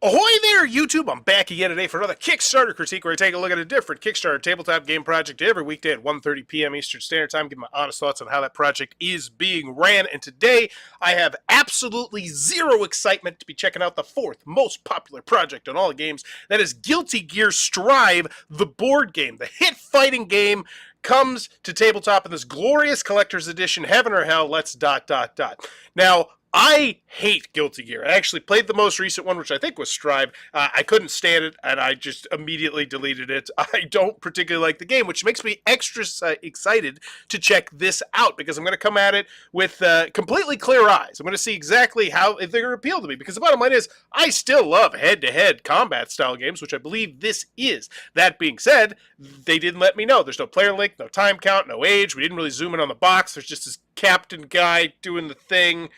Ahoy there, YouTube! I'm back again today for another Kickstarter critique where I take a look at a different Kickstarter tabletop game project every weekday at 1:30 p.m. Eastern Standard Time, give my honest thoughts on how that project is being ran. And today, I have absolutely zero excitement to be checking out the fourth most popular project on all games. That is Guilty Gear Strive, the board game. The hit fighting game comes to tabletop in this glorious collector's edition, heaven or hell, let's ... Now, I hate Guilty Gear. I actually played the most recent one, which I think was Strive. I couldn't stand it, and I just immediately deleted it. I don't particularly like the game, which makes me extra excited to check this out, because I'm going to come at it with completely clear eyes. I'm going to see exactly how they're going to appeal to me, because the bottom line is, I still love head-to-head combat-style games, which I believe this is. That being said, they didn't let me know. There's no player link, no time count, no age. We didn't really zoom in on the box. There's just this captain guy doing the thing.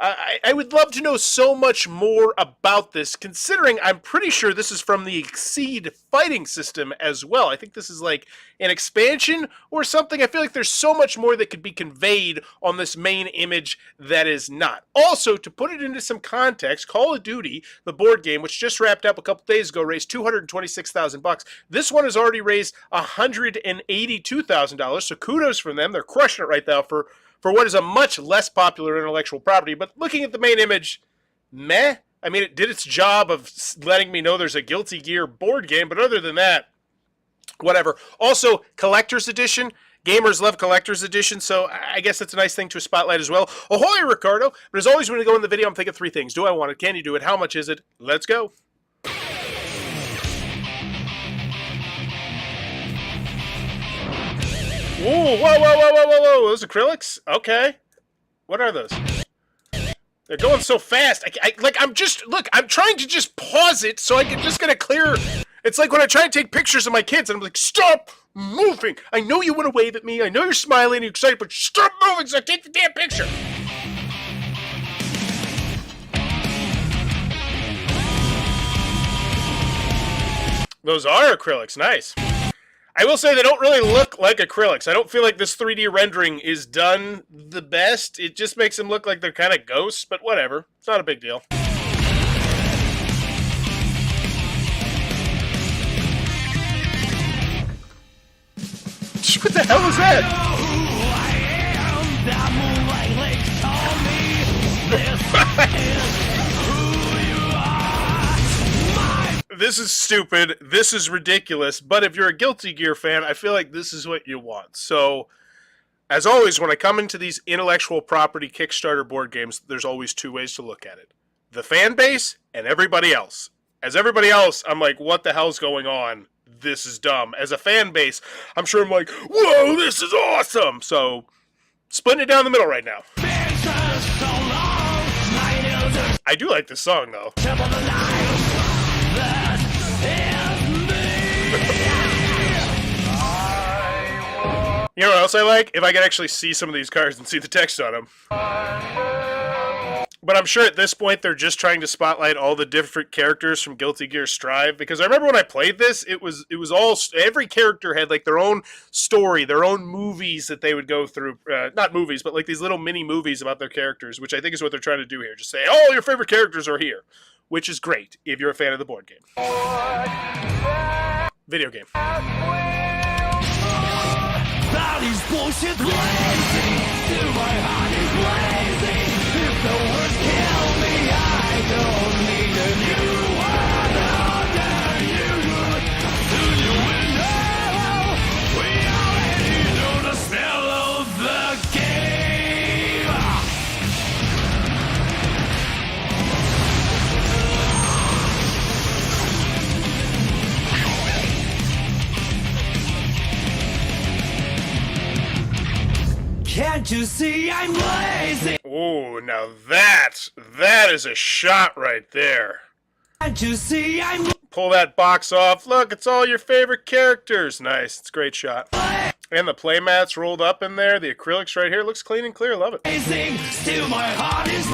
I would love to know so much more about this, considering I'm pretty sure this is from the Exceed fighting system as well. I think this is like an expansion or something. I feel like there's so much more that could be conveyed on this main image that is not. Also, to put it into some context, Call of Duty, the board game, which just wrapped up a couple days ago, raised $226,000. This one has already raised $182,000, so kudos from them. They're crushing it right now for what is a much less popular intellectual property. But looking at the main image, meh. I mean, it did its job of letting me know there's a Guilty Gear board game, but other than that, whatever. Also, Collector's Edition. Gamers love Collector's Edition, so I guess that's a nice thing to spotlight as well. Ahoy, Ricardo! But as always, when we go in the video, I'm thinking three things. Do I want it? Can you do it? How much is it? Let's go. Ooh, whoa, those acrylics? Okay. What are those? They're going so fast. I'm trying to just pause it so I can just get a clear... It's like when I try to take pictures of my kids and I'm like, stop moving. I know you want to wave at me. I know you're smiling and you're excited, but stop moving so I take the damn picture. Those are acrylics. Nice. I will say they don't really look like acrylics. I don't feel like this 3D rendering is done the best. It just makes them look like they're kind of ghosts, but whatever. It's not a big deal. What the hell is that? This is stupid, this is ridiculous, but if you're a Guilty Gear fan, I feel like this is what you want. So, as always, when I come into these intellectual property Kickstarter board games, there's always two ways to look at it. The fan base and everybody else. As everybody else, I'm like, what the hell's going on? This is dumb. As a fan base, I'm sure I'm like, whoa, this is awesome! So, splitting it down the middle right now. I do like this song, though. You know what else I like? If I could actually see some of these cards and see the text on them. But I'm sure at this point they're just trying to spotlight all the different characters from Guilty Gear Strive, because I remember when I played this, it was all, every character had like their own story, their own movies that they would go through. Not movies, but like these little mini movies about their characters, which I think is what they're trying to do here. Just say, oh, your favorite characters are here, which is great if you're a fan of the board game. Video game. Body's bullshit lazy, till my heart is lazy. If the words kill me, I don't need a new one. How dare you? Do you know? We already know the smell of the game. Can't you see I'm lazy? Oh, now that is a shot right there. Can't you see I'm Pull that box off. Look, it's all your favorite characters. Nice. It's a great shot. And the playmats rolled up in there. The acrylics right here looks clean and clear. Love it. lazy? Still my heart is...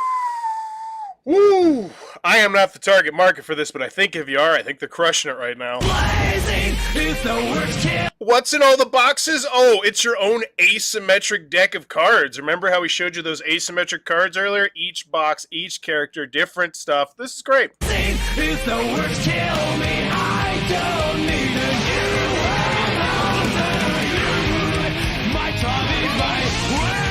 Woo! I am not the target market for this, but I think if you are, I think they're crushing it right now. Blazing is the worst kill. What's in all the boxes? Oh, it's your own asymmetric deck of cards. Remember how we showed you those asymmetric cards earlier? Each box, each character, different stuff. This is great. Is the worst kill me. I don't need a new world after you. My time is my world.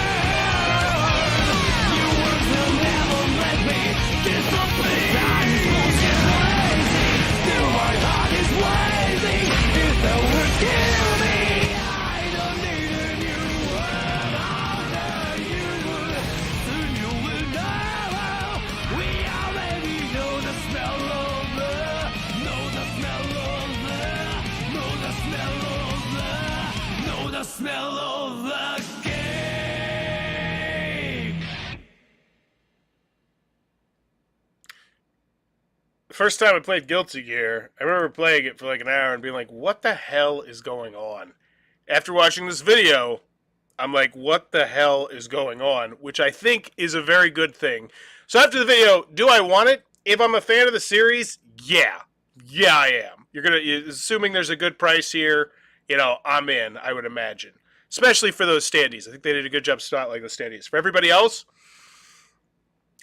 You words will never let me disappear. That is bullshit lazy. Still my heart is blazing. Is the worst kill me. I don't need a new world after you. Soon you will know. We already know the smell of the, know the smell of the, know the smell of the, know the smell of the game. The first time I played Guilty Gear, I remember playing it for like an hour and being like, what the hell is going on? After watching this video, I'm like, what the hell is going on? Which I think is a very good thing. So after the video, do I want it? If I'm a fan of the series, yeah. Yeah, I am. Assuming there's a good price here, I'm in, I would imagine. Especially for those standees. I think they did a good job spotlighting the standees. For everybody else,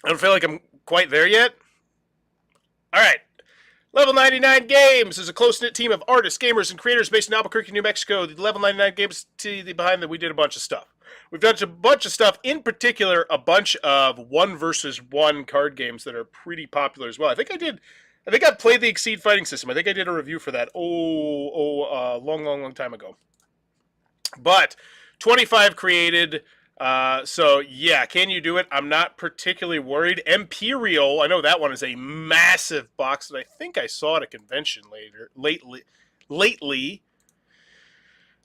I don't feel like I'm quite there yet. All right. Level 99 Games is a close-knit team of artists, gamers, and creators based in Albuquerque, New Mexico. The Level 99 Games team behind them, we did a bunch of stuff. We've done a bunch of stuff, in particular, a bunch of 1 versus 1 card games that are pretty popular as well. I think I played the Exceed Fighting System. I think I did a review for that long time ago. But 25 created. So yeah, can you do it? I'm not particularly worried. Imperial, I know that one is a massive box that I think I saw at a convention lately.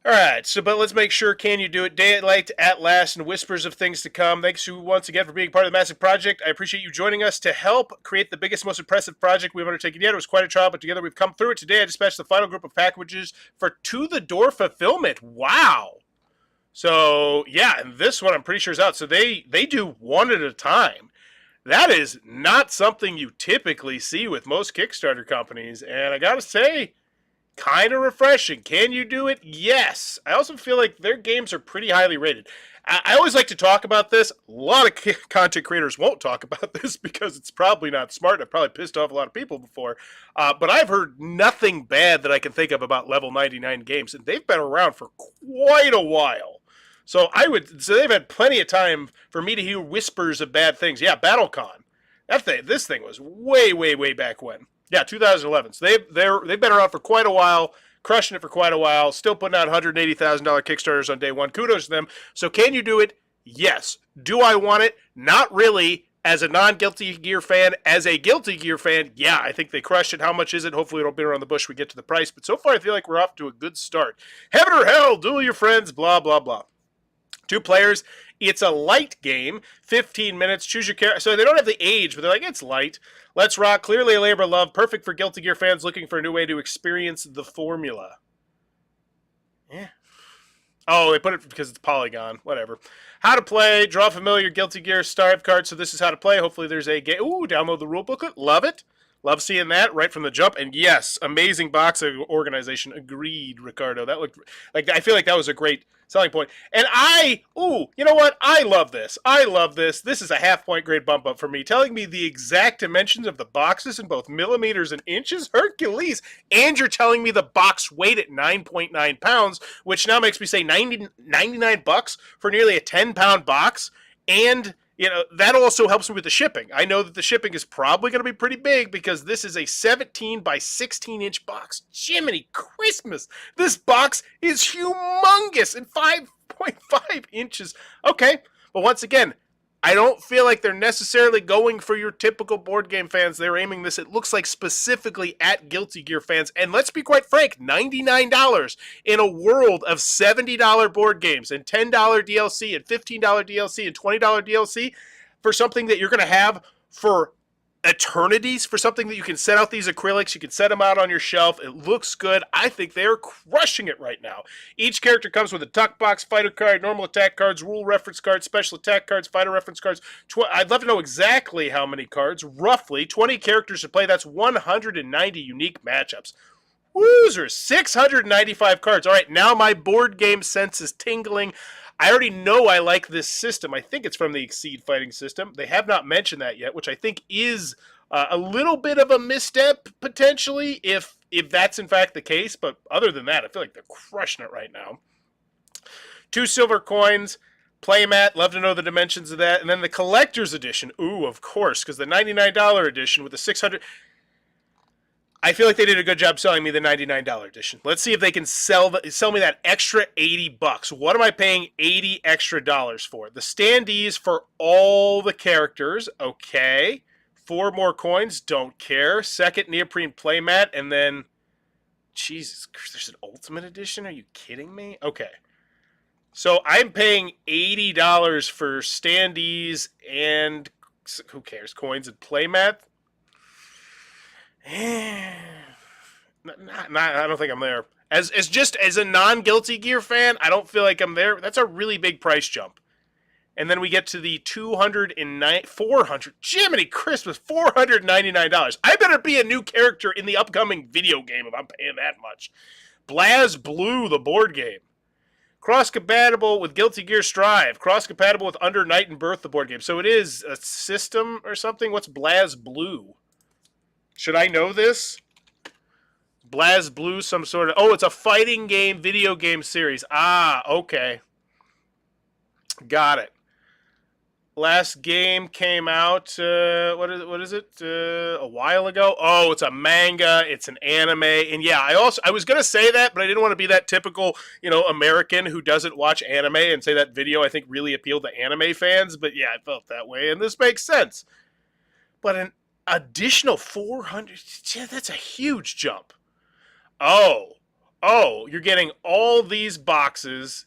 All right, but let's make sure. Can you do it? Daylight at last and whispers of things to come. Thanks you once again for being part of the massive project. I appreciate you joining us to help create the biggest, most impressive project we've undertaken yet. It was quite a trial, but together we've come through it. Today I dispatched the final group of packages for to-the-door fulfillment. Wow. So, yeah, and this one I'm pretty sure is out. So they do one at a time. That is not something you typically see with most Kickstarter companies. And I got to say, kind of refreshing. Can you do it? Yes. I also feel like their games are pretty highly rated. I always like to talk about this. A lot of content creators won't talk about this because it's probably not smart. I've probably pissed off a lot of people before. But I've heard nothing bad that I can think of about Level 99 Games. And they've been around for quite a while. So they've had plenty of time for me to hear whispers of bad things. Yeah, BattleCon. This thing was way, way, way back when. Yeah, 2011. So they've been around for quite a while, crushing it for quite a while, still putting out $180,000 Kickstarters on day one. Kudos to them. So can you do it? Yes. Do I want it? Not really. As a non-Guilty Gear fan, as a Guilty Gear fan, yeah, I think they crushed it. How much is it? Hopefully we don't beat around the bush when we get to the price. But so far I feel like we're off to a good start. Heaven or hell, duel your friends, blah, blah, blah. 2 players. It's a light game. 15 minutes. Choose your character. So they don't have the age, but they're like, it's light. Let's rock. Clearly a labor of love. Perfect for Guilty Gear fans looking for a new way to experience the formula. Yeah. Oh, they put it because it's Polygon. Whatever. How to play. Draw familiar Guilty Gear Starve card. So this is how to play. Hopefully there's a game. Ooh, download the rule booklet. Love it. Love seeing that right from the jump. And yes, amazing box organization. Agreed, Ricardo. That looked like, I feel like that was a great selling point. And you know what? I love this. I love this. This is a half-point grade bump up for me. Telling me the exact dimensions of the boxes in both millimeters and inches. Hercules. And you're telling me the box weight at 9.9 pounds, which now makes me say $99 for nearly a 10-pound box. And that also helps me with the shipping. I know that the shipping is probably going to be pretty big because this is a 17 by 16 inch box. Jiminy Christmas. This box is humongous and 5.5 inches. Okay. But once again, I don't feel like they're necessarily going for your typical board game fans. They're aiming this, it looks like, specifically at Guilty Gear fans. And let's be quite frank, $99 in a world of $70 board games and $10 DLC and $15 DLC and $20 DLC for something that you're going to have for eternities for something that you can set out these acrylics. You can set them out on your shelf. It looks good. I think they're crushing it right now. Each character comes with a tuck box, fighter card, normal attack cards, rule reference cards, special attack cards, fighter reference cards. I'd love to know exactly how many cards. Roughly 20 characters to play. That's 190 unique matchups. Woozer, 695 cards. All right, now my board game sense is tingling. I already know I like this system. I think it's from the Exceed fighting system. They have not mentioned that yet, which I think is a little bit of a misstep, potentially, if that's in fact the case. But other than that, I feel like they're crushing it right now. 2 silver coins, playmat, love to know the dimensions of that. And then the collector's edition. Ooh, of course, because the $99 edition with the 600... I feel like they did a good job selling me the $99 edition. Let's see if they can sell me that extra $80. What am I paying $80 extra for? The standees for all the characters. Okay. 4 more coins. Don't care. Second neoprene playmat. And then, Jesus, there's an ultimate edition? Are you kidding me? Okay. So I'm paying $80 for standees and, who cares, coins and playmat. I don't think I'm there. As a non-Guilty Gear fan, I don't feel like I'm there. That's a really big price jump. And then we get to the $400, Jiminy Christmas, $499. I better be a new character in the upcoming video game if I'm paying that much. BlazBlue, the board game. Cross-compatible with Guilty Gear Strive. Cross-compatible with Under Night and Birth, the board game. So it is a system or something? What's BlazBlue? Should I know this? BlazBlue, some sort of... Oh, it's a fighting game, video game series. Ah, okay. Got it. Last game came out, what is it? A while ago? Oh, it's a manga, it's an anime, and yeah, I was going to say that, but I didn't want to be that typical, American who doesn't watch anime and say that video, I think, really appealed to anime fans, but yeah, I felt that way, and this makes sense. But an additional 400, yeah, that's a huge jump. Oh, you're getting all these boxes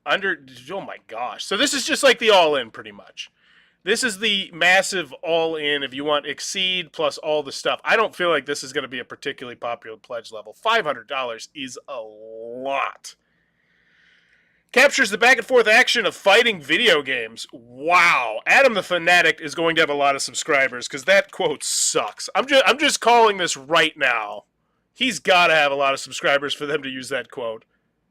under, oh my gosh. So this is just like the all-in pretty much. This is the massive all-in if you want Exceed plus all the stuff. I don't feel like this is going to be a particularly popular pledge level. $500 is a lot. Captures the back and forth action of fighting video games. Wow. Adam the Fanatic is going to have a lot of subscribers because that quote sucks. I'm just calling this right now. He's got to have a lot of subscribers for them to use that quote.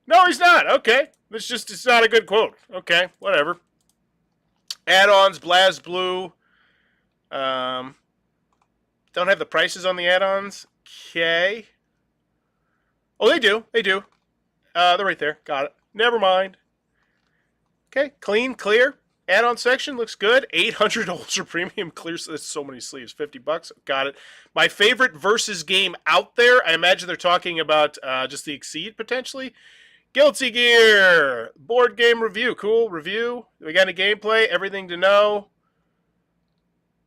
No, he's not. Okay. It's not a good quote. Okay, whatever. Add-ons, BlazBlue. Don't have the prices on the add-ons. Okay. Oh, they do. They're right there. Got it. Never mind. Okay, clean, clear. Add-on section looks good. 800 Ultra Premium clear. That's so many sleeves. $50. Got it. My favorite versus game out there. I imagine they're talking about just the Exceed potentially. Guilty Gear board game review. Cool review. We got a gameplay. Everything to know.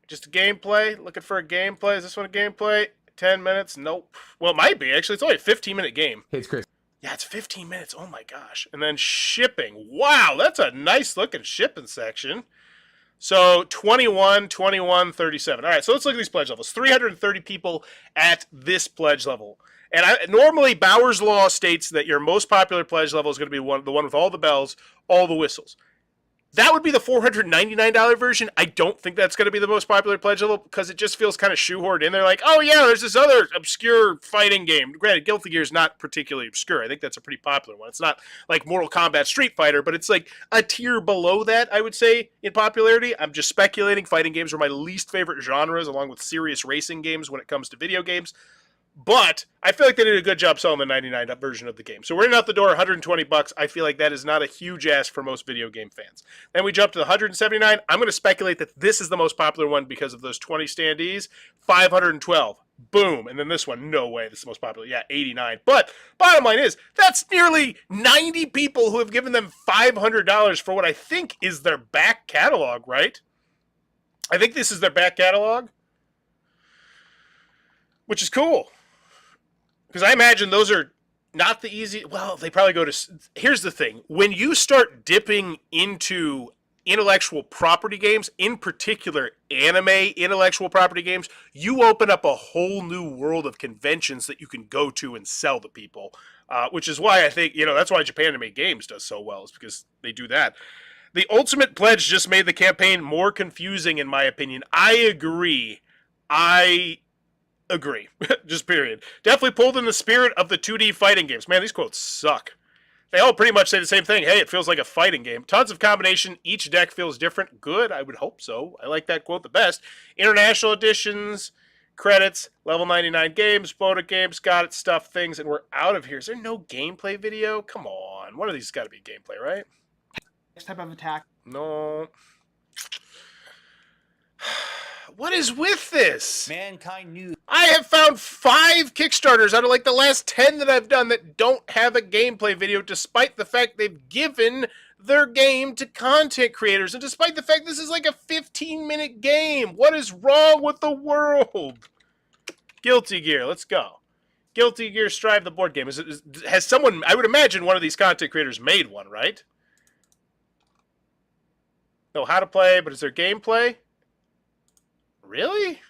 Just a gameplay. Looking for a gameplay. Is this one a gameplay? 10 minutes. Nope. Well, it might be actually. It's only a 15-minute game. Hey, it's Chris. Yeah, it's 15 minutes. Oh my gosh. And then shipping. Wow, that's a nice looking shipping section. So 21, 21, 37. All right, so let's look at these pledge levels. 330 people at this pledge level. And normally Bauer's Law states that your most popular pledge level is going to be the one with all the bells, all the whistles. That would be the $499 version. I don't think that's going to be the most popular pledge level because it just feels kind of shoehorned in there. Like, oh yeah, there's this other obscure fighting game. Granted, Guilty Gear is not particularly obscure. I think that's a pretty popular one. It's not like Mortal Kombat Street Fighter, but it's like a tier below that, I would say, in popularity. I'm just speculating. Fighting games are my least favorite genres, along with serious racing games when it comes to video games. But I feel like they did a good job selling the 99 version of the game. So we're in out the door, $120. I feel like that is not a huge ask for most video game fans. Then we jump to the $179. I'm going to speculate that this is the most popular one because of those 20 standees. $512. Boom. And then this one, no way, this is the most popular. Yeah, $89. But bottom line is, that's nearly 90 people who have given them $500 for what I think is their back catalog, right? I think this is their back catalog, which is cool. Because I imagine those are not the easy... Well, they probably go to... Here's the thing. When you start dipping into intellectual property games, in particular anime intellectual property games, you open up a whole new world of conventions that you can go to and sell to people. Which is why I think, that's why Japan Anime Games does so well, is because they do that. The Ultimate Pledge just made the campaign more confusing, in my opinion. I agree. Just period. Definitely pulled in the spirit of the 2D fighting games. Man, these quotes suck. They all pretty much say the same thing. Hey, it feels like a fighting game. Tons of combination. Each deck feels different. Good. I would hope so. I like that quote the best. International editions, credits, level 99 games, Boda games, got it, stuff, things, and we're out of here. Is there no gameplay video? Come on. One of these has got to be gameplay, right? Next type of attack. No. What is with this? Mankind knew. I have found 5 Kickstarters out of like the last 10 that I've done that don't have a gameplay video, despite the fact they've given their game to content creators, and despite the fact this is like a 15-minute game. What is wrong with the world? Guilty Gear, let's go. Guilty Gear Strive, the board game. Has someone, I would imagine one of these content creators made one, right? Know how to play, but is there gameplay? Really?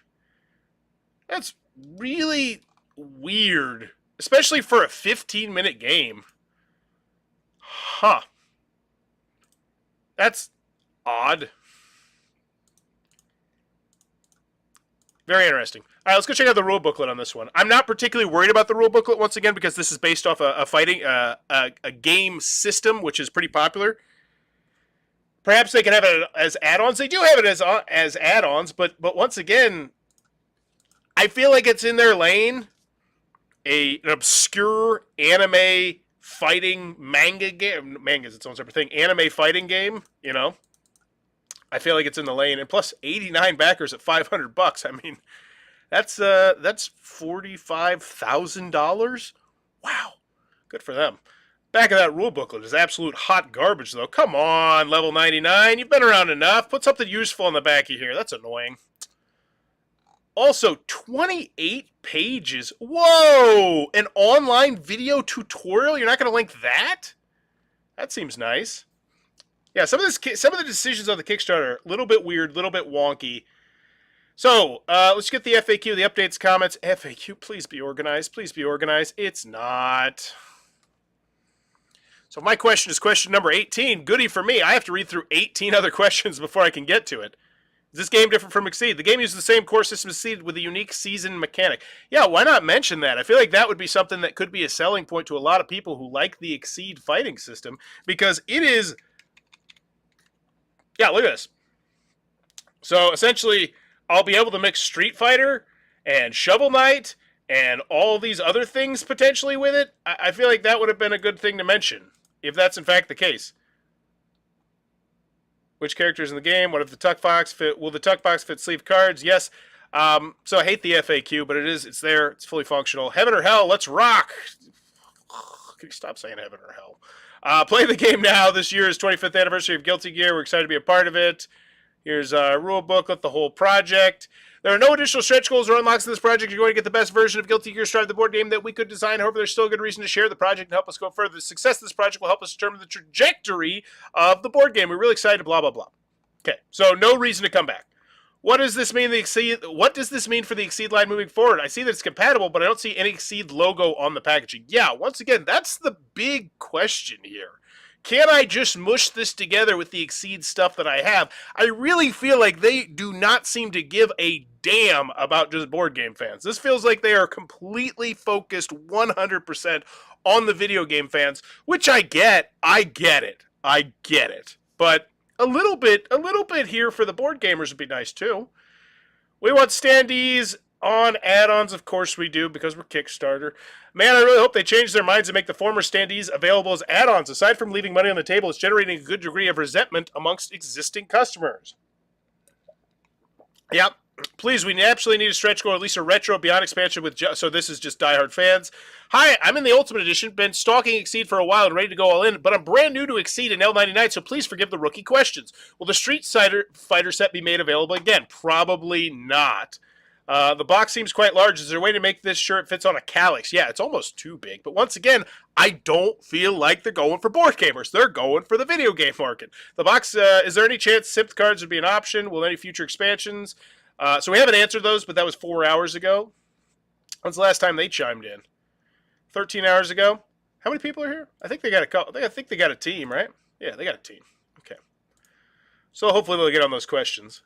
That's really weird. Especially for a 15-minute game. Huh. That's odd. Very interesting. All right, let's go check out the rule booklet on this one. I'm not particularly worried about the rule booklet once again because this is based off a game system, which is pretty popular. Perhaps they can have it as add-ons. They do have it as add-ons, but once again, I feel like it's in their lane. An obscure anime fighting manga game. Manga is its own separate thing. Anime fighting game, I feel like it's in the lane. And plus 89 backers at $500. I mean, that's $45,000. Wow. Good for them. Back of that rule booklet is absolute hot garbage, though. Come on, level 99. You've been around enough. Put something useful on the back of here. That's annoying. Also, 28 pages. Whoa! An online video tutorial? You're not going to link that? That seems nice. Yeah, some of the decisions on the Kickstarter, a little bit weird, a little bit wonky. So, let's get the FAQ, the updates, comments. FAQ, please be organized. Please be organized. It's not. So my question is question number 18. Goody for me. I have to read through 18 other questions before I can get to it. Is this game different from Exceed? The game uses the same core system as Exceed with a unique season mechanic. Yeah, why not mention that? I feel like that would be something that could be a selling point to a lot of people who like the Exceed fighting system, because it is... Yeah, look at this. So essentially, I'll be able to mix Street Fighter and Shovel Knight and all these other things potentially with it. I feel like that would have been a good thing to mention, if that's in fact the case. Which characters in the game? What if the tuck box fit? Will the tuck box fit sleeve cards? Yes. So I hate the FAQ, but it's there. It's fully functional. Heaven or Hell, let's rock. Can you stop saying Heaven or Hell? Play the game now. This year is 25th anniversary of Guilty Gear. We're excited to be a part of it. Here's a rule booklet, the whole project. There are no additional stretch goals or unlocks in this project. You're going to get the best version of Guilty Gear Strive, the board game that we could design. However, there's still a good reason to share the project and help us go further. The success of this project will help us determine the trajectory of the board game. We're really excited, blah, blah, blah. Okay, so no reason to come back. What does this mean? What does this mean for the Exceed line moving forward? I see that it's compatible, but I don't see any Exceed logo on the packaging. Yeah, once again, that's the big question here. Can I just mush this together with the Exceed stuff that I have? I really feel like they do not seem to give a damn about just board game fans. This feels like they are completely focused 100% on the video game fans, which I get. I get it. But a little bit here for the board gamers would be nice too. We want standees on add-ons, of course we do, because we're Kickstarter. Man, I really hope they change their minds and make the former standees available as add-ons. Aside from leaving money on the table, it's generating a good degree of resentment amongst existing customers. Yep. Please, we absolutely need a stretch goal, or at least a retro beyond expansion with... So this is just diehard fans. Hi, I'm in the Ultimate Edition, been stalking Exceed for a while and ready to go all in, but I'm brand new to Exceed and L99, so please forgive the rookie questions. Will the Street Fighter set be made available again? Probably not. The box seems quite large. Is there a way to make this sure it fits on a Calyx? Yeah, it's almost too big. But once again, I don't feel like they're going for board gamers. They're going for the video game market. The box, is there any chance Sipped cards would be an option? Will any future expansions? So we haven't answered those, but that was 4 hours ago. When's the last time they chimed in? 13 hours ago. How many people are here? I think they got a couple. I think they got a team, right? Yeah, they got a team. Okay. So hopefully they'll get on those questions.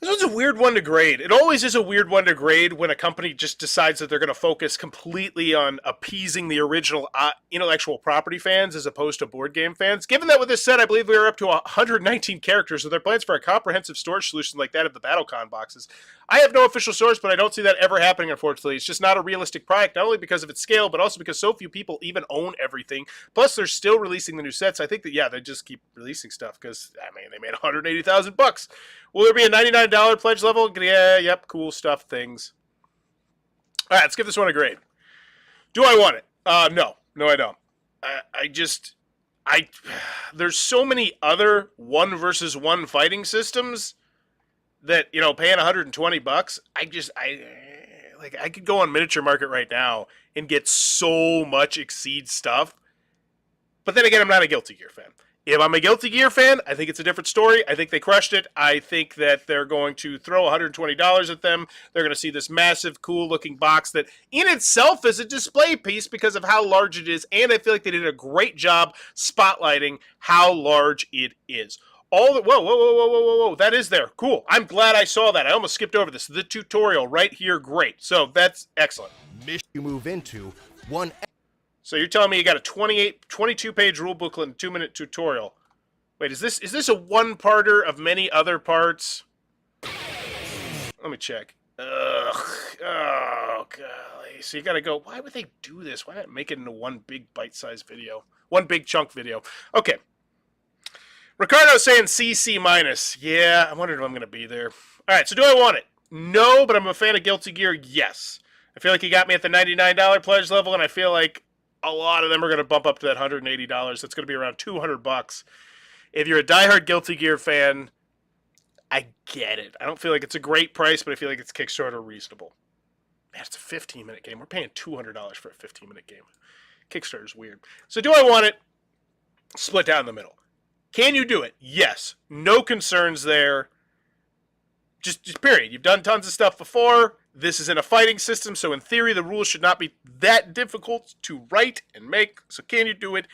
This one's a weird one to grade. It always is a weird one to grade when a company just decides that they're going to focus completely on appeasing the original intellectual property fans as opposed to board game fans. Given that with this set, I believe we are up to 119 characters with their plans for a comprehensive storage solution like that of the BattleCon boxes. I have no official source, but I don't see that ever happening, unfortunately. It's just not a realistic product, not only because of its scale, but also because so few people even own everything. Plus, they're still releasing the new sets. I think that, yeah, they just keep releasing stuff because, I mean, they made $180,000. Will there be a $99 pledge level? Yeah, yep, cool stuff, things. All right, let's give this one a grade. Do I want it? No. No, I don't. There's so many other 1-versus-1 fighting systems that, you know, paying $120, I could go on Miniature Market right now and get so much Exceed stuff. But then again, I'm not a Guilty Gear fan. If I'm a Guilty Gear fan, I think it's a different story. I think they crushed it. I think that they're going to throw $120 at them. They're going to see this massive, cool-looking box that in itself is a display piece because of how large it is, and I feel like they did a great job spotlighting how large it is. Whoa, that is there. Cool. I'm glad I saw that. I almost skipped over this. The tutorial right here, great. So that's excellent. Mission you move into, one. So you're telling me you got a 22-page rule booklet and 2-minute tutorial. Wait, is this a one-parter of many other parts? Let me check. Ugh. Oh, golly. So you gotta go, why would they do this? Why not make it into one big bite-sized video? One big chunk video. Okay. Ricardo's saying CC minus. Yeah, I wondered if I'm going to be there. All right, so do I want it? No, but I'm a fan of Guilty Gear. Yes. I feel like you got me at the $99 pledge level, and I feel like a lot of them are going to bump up to that $180. That's going to be around $200. If you're a diehard Guilty Gear fan, I get it. I don't feel like it's a great price, but I feel like it's Kickstarter reasonable. Man, it's a 15-minute game. We're paying $200 for a 15-minute game. Kickstarter's weird. So do I want it? Split down the middle. Can you do it? Yes. No concerns there. Just period. You've done tons of stuff before. This is in a fighting system, so in theory, the rules should not be that difficult to write and make. So can you do it?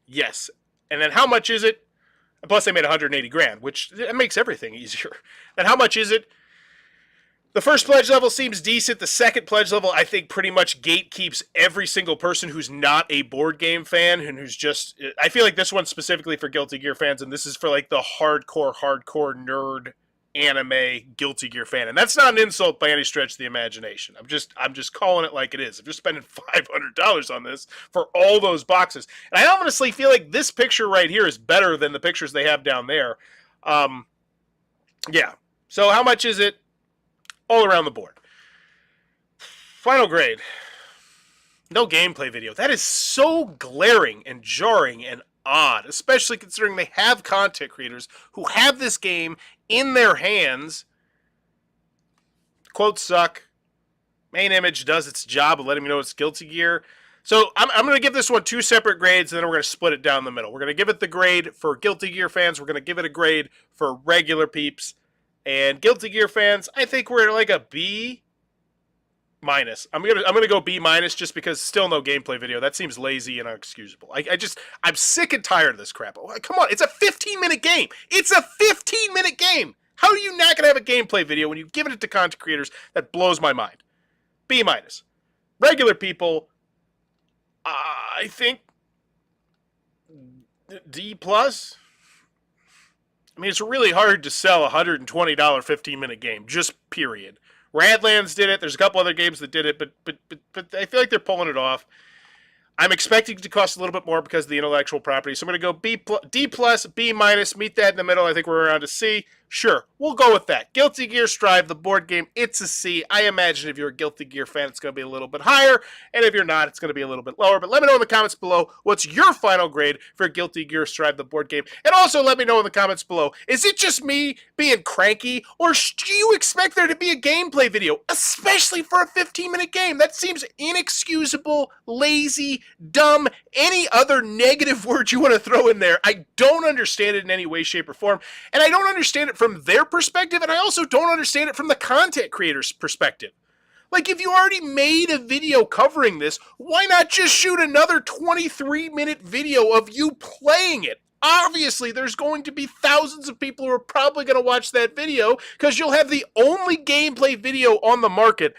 Yes. And then how much is it? Plus, they made $180,000, which that makes everything easier. And how much is it? The first pledge level seems decent. The second pledge level, I think, pretty much gatekeeps every single person who's not a board game fan and who's just... I feel like this one's specifically for Guilty Gear fans, and this is for, like, the hardcore nerd anime Guilty Gear fan. And that's not an insult by any stretch of the imagination. I'm just calling it like it is. If you're spending $500 on this for all those boxes... And I honestly feel like this picture right here is better than the pictures they have down there. Yeah. So how much is it? All around the board. Final grade. No gameplay video. That is so glaring and jarring and odd, especially considering they have content creators who have this game in their hands. Quotes suck. Main image does its job of letting me know it's Guilty Gear. So I'm going to give this one 2 separate grades, and then we're going to split it down the middle. We're going to give it the grade for Guilty Gear fans. We're going to give it a grade for regular peeps. And Guilty Gear fans, I think we're at like a B minus. I'm gonna go B minus just because still no gameplay video. That seems lazy and unexcusable. I'm sick and tired of this crap. Come on, it's a 15-minute game. It's a 15-minute game. How are you not gonna have a gameplay video when you give it to content creators? That blows my mind. B minus. Regular people, I think D plus. I mean, it's really hard to sell a $120 15-minute game, just period. Radlands did it. There's a couple other games that did it, but I feel like they're pulling it off. I'm expecting it to cost a little bit more because of the intellectual property, so I'm going to go D plus, B minus, meet that in the middle. I think we're around a C. Sure, we'll go with that. Guilty Gear Strive, the board game, it's a C. I imagine if you're a Guilty Gear fan, it's going to be a little bit higher, and if you're not, it's going to be a little bit lower. But let me know in the comments below what's your final grade for Guilty Gear Strive, the board game. And also let me know in the comments below, is it just me being cranky, or do you expect there to be a gameplay video, especially for a 15-minute game? That seems inexcusable, lazy, dumb, any other negative word you want to throw in there. I don't understand it in any way, shape, or form, and I don't understand it from their perspective, and I also don't understand it from the content creator's perspective. Like, if you already made a video covering this, why not just shoot another 23-minute video of you playing it? Obviously, there's going to be thousands of people who are probably going to watch that video because you'll have the only gameplay video on the market.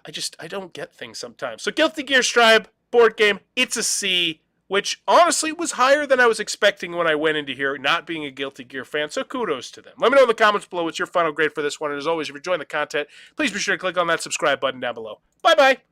I don't get things sometimes. So Guilty Gear Strive, board game, it's a C, which honestly was higher than I was expecting when I went into here, not being a Guilty Gear fan, so kudos to them. Let me know in the comments below what's your final grade for this one, and as always, if you're enjoying the content, please be sure to click on that subscribe button down below. Bye-bye!